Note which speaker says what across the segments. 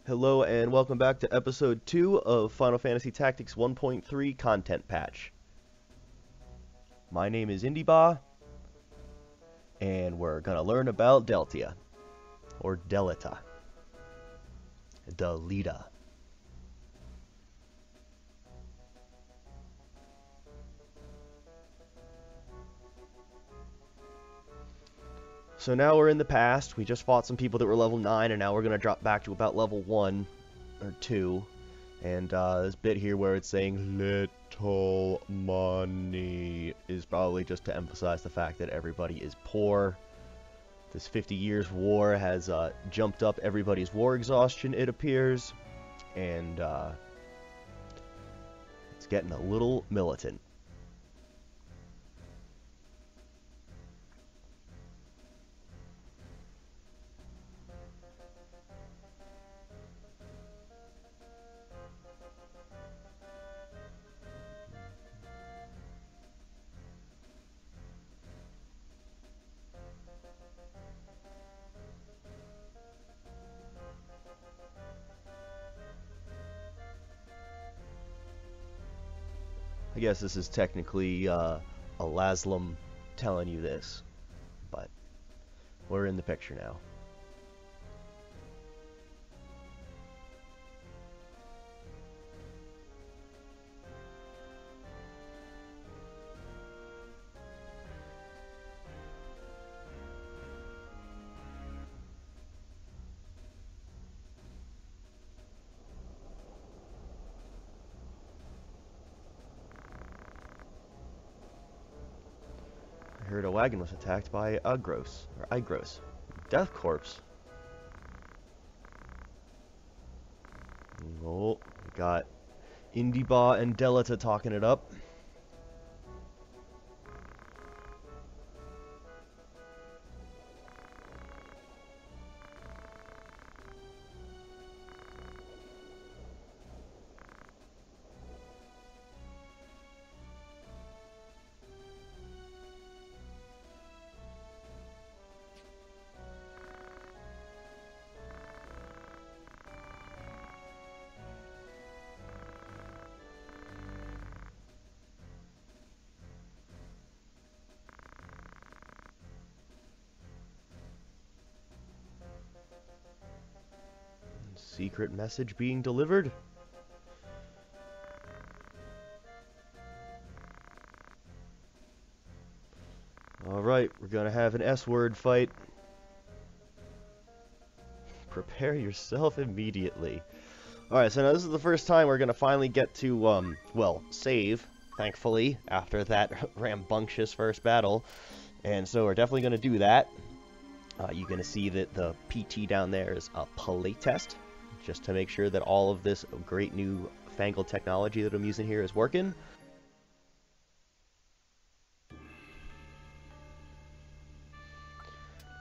Speaker 1: Hello and welcome back to episode 2 of Final Fantasy Tactics 1.3 Content Patch. My name is INdiBAH, and we're gonna learn about Deltia, or Delita. Delita. So now we're in the past. We just fought some people that were level 9, and now we're gonna drop back to about level 1 or 2. And this bit here where it's saying little money is probably just to emphasize the fact that everybody is poor. This 50 years war has jumped up everybody's war exhaustion, it appears, and it's getting a little militant. I guess this is technically a Laslam telling you this, but we're in the picture now. I heard a wagon was attacked by Igros. Death Corpse. Oh, we got INdiBAH and Delita talking it up. Secret message being delivered. Alright, we're gonna have an S-word fight. Prepare yourself immediately. Alright, so now this is the first time we're gonna finally get to, well, save, thankfully, after that rambunctious first battle. And so we're definitely gonna do that. You're gonna see that the PT down there is a playtest, just to make sure that all of this great new fangled technology that I'm using here is working.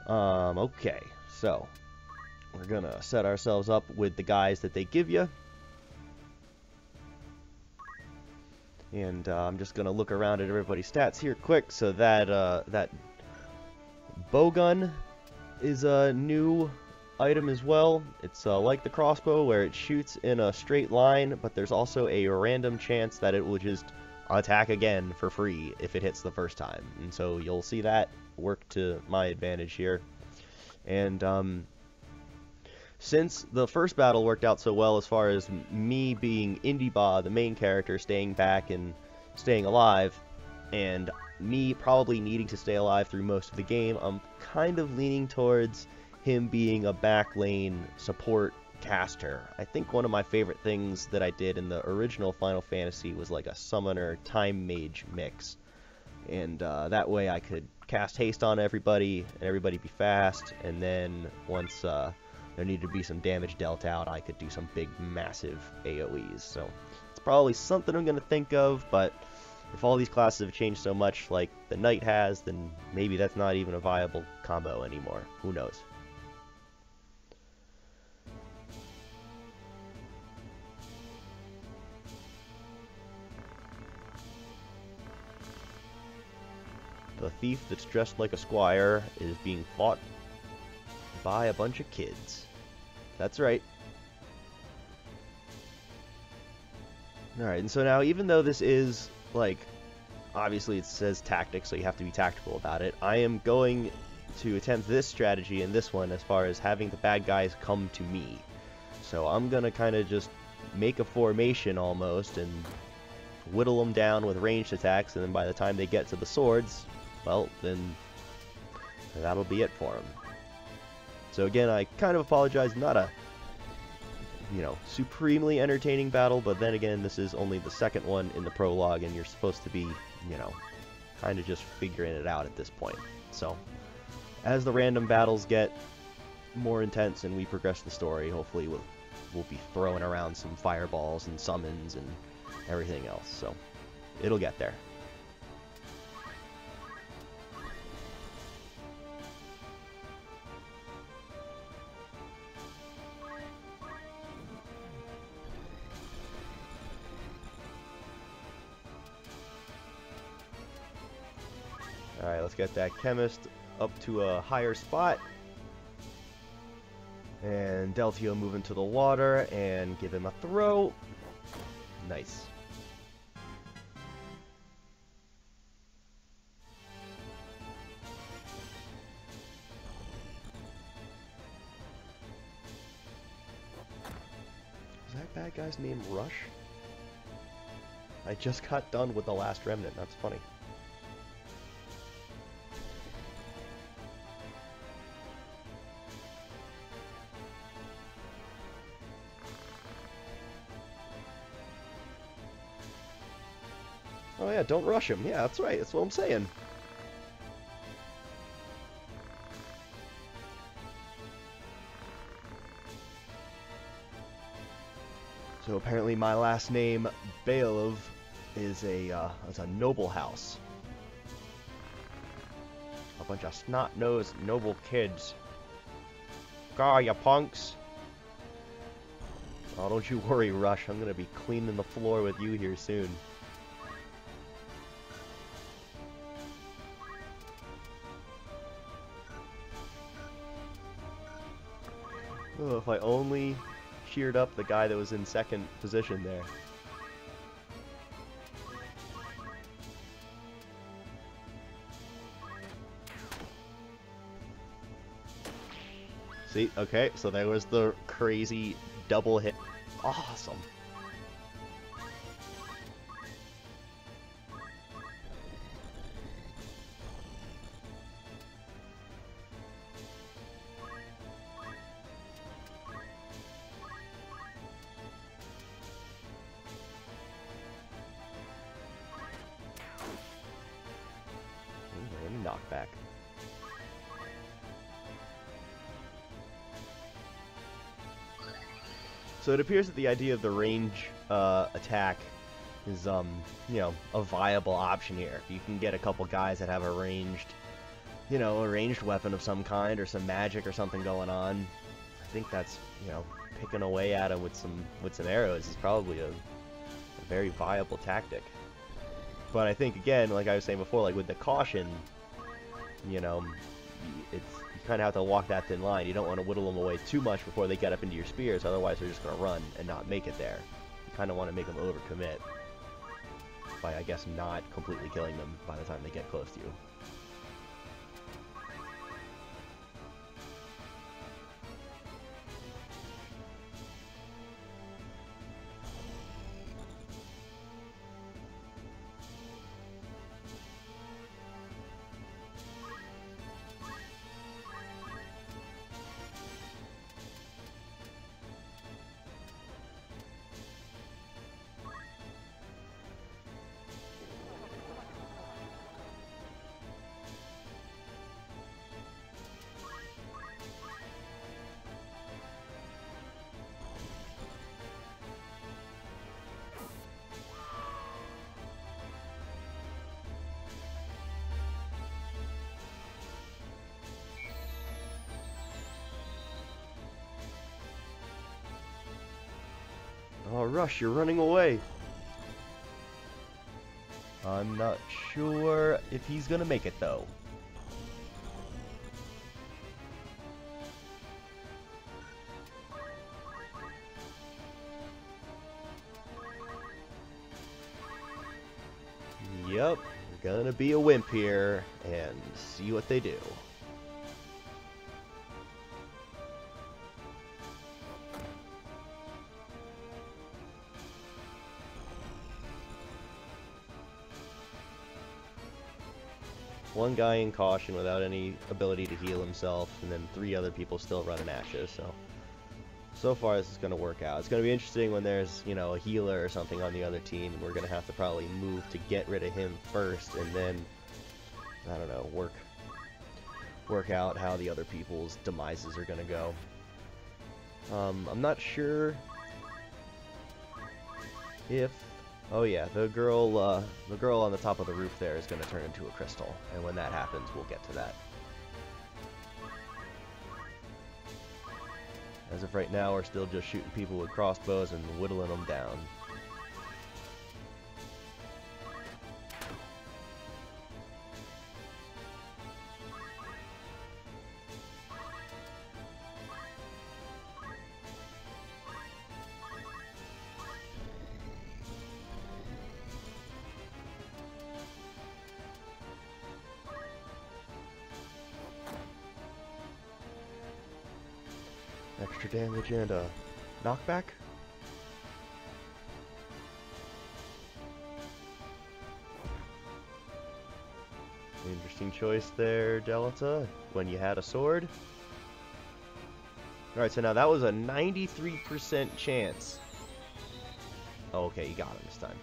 Speaker 1: Okay, so we're gonna set ourselves up with the guys that they give you. And I'm just gonna look around at everybody's stats here quick. So that that bowgun is a new item as well. It's like the crossbow where it shoots in a straight line, but there's also a random chance that it will just attack again for free if it hits the first time. And so you'll see that work to my advantage here. And since the first battle worked out so well as far as me being INdiBAH, the main character, staying back and staying alive, and me probably needing to stay alive through most of the game, I'm kind of leaning towards him being a back lane support caster. I think one of my favorite things that I did in the original Final Fantasy was like a summoner time mage mix, and that way I could cast haste on everybody and everybody be fast, and then once there needed to be some damage dealt out, I could do some big massive AoEs. So it's probably something I'm gonna think of, but if all these classes have changed so much like the knight has, then maybe that's not even a viable combo anymore. Who knows? The thief that's dressed like a squire is being fought by a bunch of kids. That's right. Alright, and so now even though this is, like, obviously it says tactics, so you have to be tactical about it, I am going to attempt this strategy in this one as far as having the bad guys come to me. So I'm going to kind of just make a formation almost and whittle them down with ranged attacks, and then by the time they get to the swords, well, then that'll be it for them. So again, I kind of apologize, not a, you know, supremely entertaining battle, but then again, this is only the second one in the prologue, and you're supposed to be, you know, kind of just figuring it out at this point. So, as the random battles get more intense and we progress the story, hopefully we'll be throwing around some fireballs and summons and everything else, so it'll get there. Alright, let's get that chemist up to a higher spot. And Deltio move into the water and give him a throw. Nice. Is that bad guy's name Rush? I just got done with the last remnant, that's funny. Oh yeah, don't rush him. Yeah, that's right. That's what I'm saying. So apparently my last name, Baelov, is a noble house. A bunch of snot-nosed noble kids. Gah, you punks. Oh, don't you worry, Rush. I'm gonna be cleaning the floor with you here soon. Oh, if I only cheered up the guy that was in second position there. See, okay, so there was the crazy double hit. Awesome. Knockback. So it appears that the idea of the range attack is, you know, a viable option here. If you can get a couple guys that have a ranged, you know, a ranged weapon of some kind or some magic or something going on, I think that's, you know, picking away at them with some arrows is probably a very viable tactic. But I think, again, like I was saying before, like with the caution, you know, you kind of have to walk that thin line. You don't want to whittle them away too much before they get up into your spears, otherwise they're just going to run and not make it there. You kind of want to make them overcommit by, I guess, not completely killing them by the time they get close to you. Oh, Rush, you're running away. I'm not sure if he's gonna make it, though. Yep, we're gonna be a wimp here and see what they do. One guy in caution without any ability to heal himself, and then 3 other people still running ashes, so far this is going to work out. It's going to be interesting when there's, you know, a healer or something on the other team, and we're going to have to probably move to get rid of him first, and then, I don't know, work out how the other people's demises are going to go. I'm not sure if... Oh yeah, the girl on the top of the roof there is going to turn into a crystal, and when that happens, we'll get to that. As of right now, we're still just shooting people with crossbows and whittling them down. Extra damage and a knockback? Interesting choice there, Delta, when you had a sword. Alright, so now that was a 93% chance. Oh, okay, you got him this time.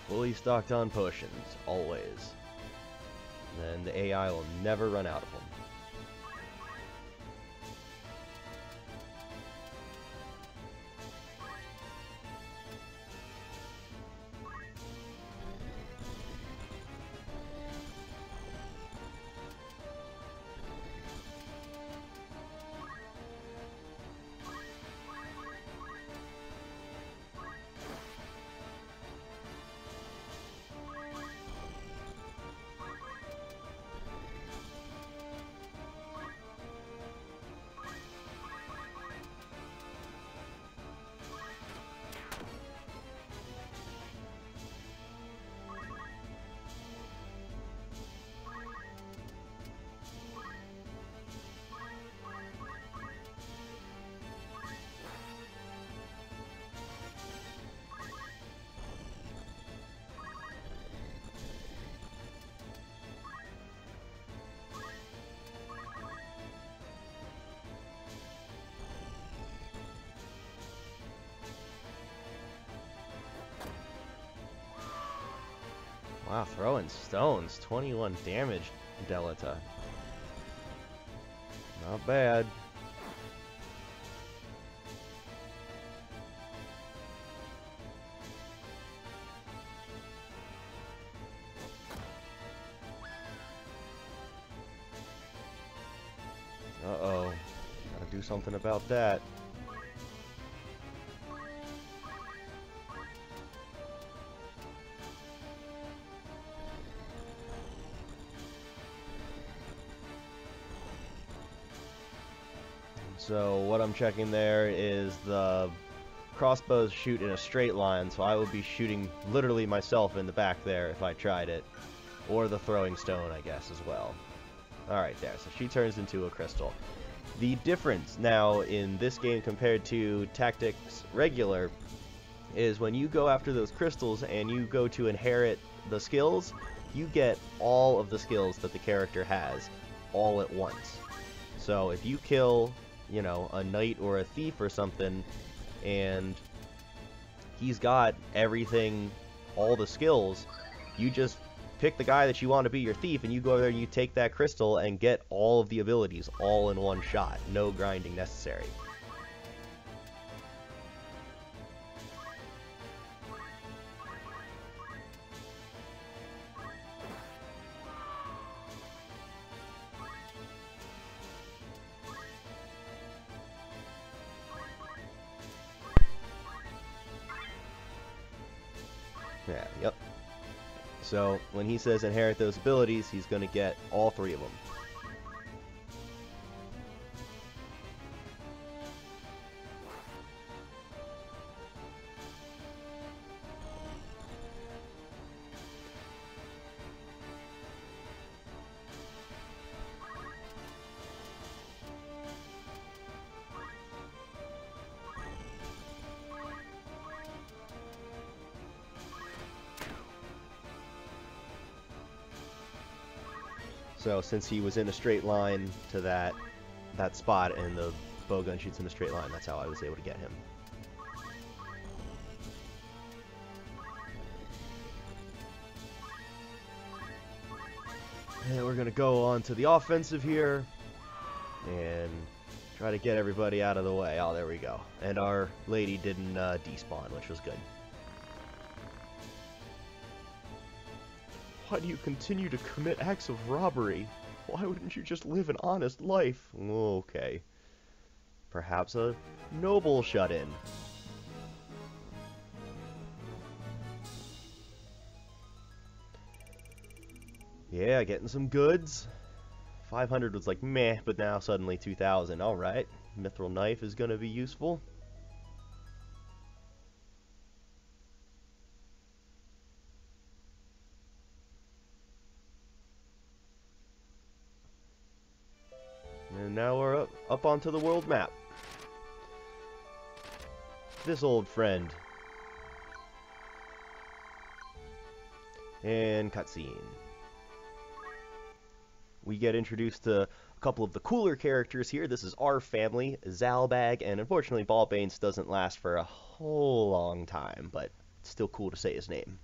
Speaker 1: Fully stocked on potions, always. And the AI will never run out of them. Wow, throwing stones, 21 damage, Delta. Not bad. Uh-oh. Gotta do something about that. So what I'm checking there is the crossbows shoot in a straight line, so I would be shooting literally myself in the back there if I tried it. Or the throwing stone, I guess, as well. Alright, there. So she turns into a crystal. The difference now in this game compared to Tactics Regular is when you go after those crystals and you go to inherit the skills, you get all of the skills that the character has all at once. So if you kill, you know, a knight or a thief or something, and he's got everything, all the skills, you just pick the guy that you want to be your thief, and you go over there and you take that crystal and get all of the abilities all in one shot. No grinding necessary. Yeah, yep. So when he says inherit those abilities, he's going to get all 3 of them. So since he was in a straight line to that spot, and the bowgun shoots in a straight line, that's how I was able to get him. And we're gonna go on to the offensive here and try to get everybody out of the way. Oh, there we go. And our lady didn't despawn, which was good. Why do you continue to commit acts of robbery? Why wouldn't you just live an honest life? Okay. Perhaps a noble shut-in. Yeah, getting some goods. 500 was like meh, but now suddenly 2,000. Alright. Mithril knife is going to be useful. And now we're up onto the world map. This old friend. And cutscene. We get introduced to a couple of the cooler characters here. This is our family, Zalbag, and unfortunately Ballbanes doesn't last for a whole long time, but it's still cool to say his name.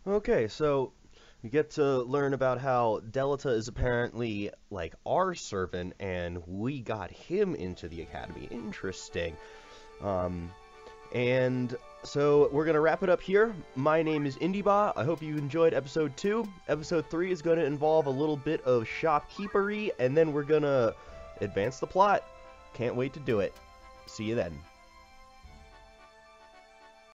Speaker 1: Okay, so we get to learn about how Delta is apparently like our servant, and we got him into the academy. Interesting. Um, and so we're gonna wrap it up here. My name is INdiBAH. I hope you enjoyed episode 2. Episode 3 is gonna involve a little bit of shopkeepery, and then we're gonna advance the plot. Can't wait to do it. See you then.